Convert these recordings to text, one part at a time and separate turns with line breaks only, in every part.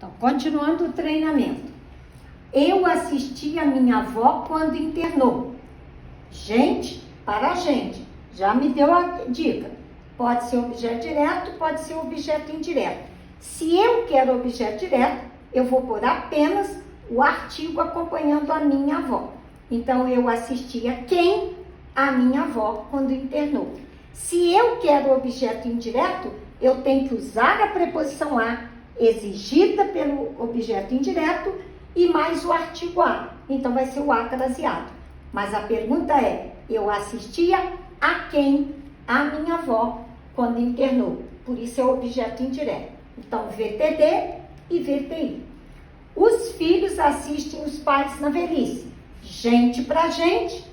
Então, continuando o treinamento. Eu assisti a minha avó quando internou. Gente para gente. Já me deu a dica. Pode ser objeto direto, pode ser objeto indireto. Se eu quero objeto direto, eu vou pôr apenas o artigo acompanhando a minha avó. Então, eu assisti a quem? A minha avó quando internou. Se eu quero objeto indireto, eu tenho que usar a preposição a, exigida pelo objeto indireto, e mais o artigo a. Então, vai ser o a craseado. Mas a pergunta é, eu assistia a quem? A minha avó quando internou. Por isso é o objeto indireto. Então, VTD e VTI. Os filhos assistem os pais na velhice. Gente para gente,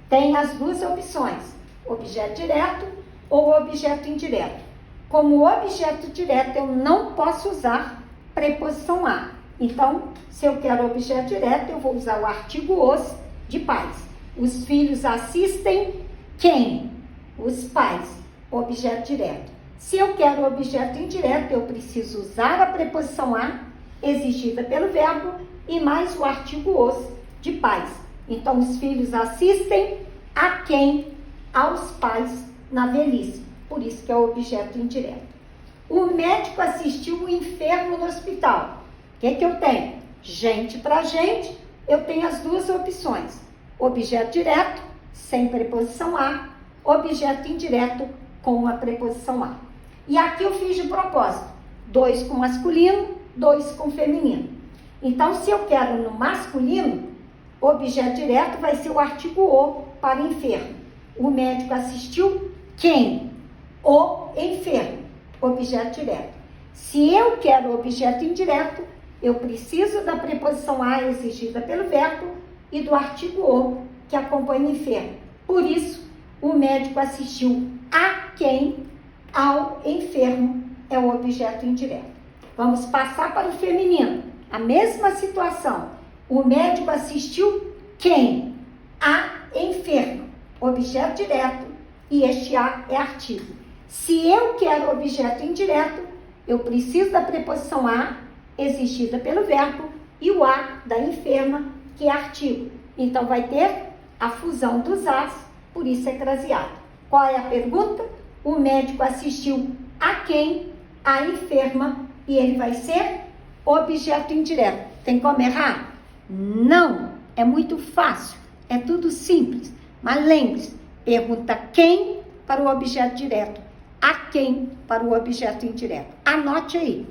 tem as duas opções, objeto direto ou objeto indireto. Como objeto direto, eu não posso usar preposição a. Então, se eu quero objeto direto, eu vou usar o artigo os de pais. Os filhos assistem quem? Os pais, objeto direto. Se eu quero objeto indireto, eu preciso usar a preposição a, exigida pelo verbo, e mais o artigo os de pais. Então, os filhos assistem a quem? Aos pais na velhice. Por isso que é o objeto indireto. O médico assistiu o enfermo no hospital. O que eu tenho? Gente para gente, eu tenho as duas opções. Objeto direto, sem preposição a, objeto indireto com a preposição a. E aqui eu fiz de propósito, 2 com masculino, 2 com feminino. Então, se eu quero no masculino, objeto direto vai ser o artigo o para enfermo. O médico assistiu quem? O enfermo, objeto direto. Se eu quero objeto indireto, eu preciso da preposição a exigida pelo verbo e do artigo o que acompanha o enfermo. Por isso, o médico assistiu a quem? Ao enfermo, é o objeto indireto. Vamos passar para o feminino. A mesma situação. O médico assistiu quem? A enferma, objeto direto, e este a é artigo. Se eu quero objeto indireto, eu preciso da preposição a, exigida pelo verbo, e o a da enferma, que é artigo. Então, vai ter a fusão dos as, por isso é craseado. Qual é a pergunta? O médico assistiu a quem? A enferma, e ele vai ser objeto indireto. Tem como errar? Não, é muito fácil, é tudo simples. Mas lembre-se, pergunta quem para o objeto direto, a quem para o objeto indireto. Anote aí.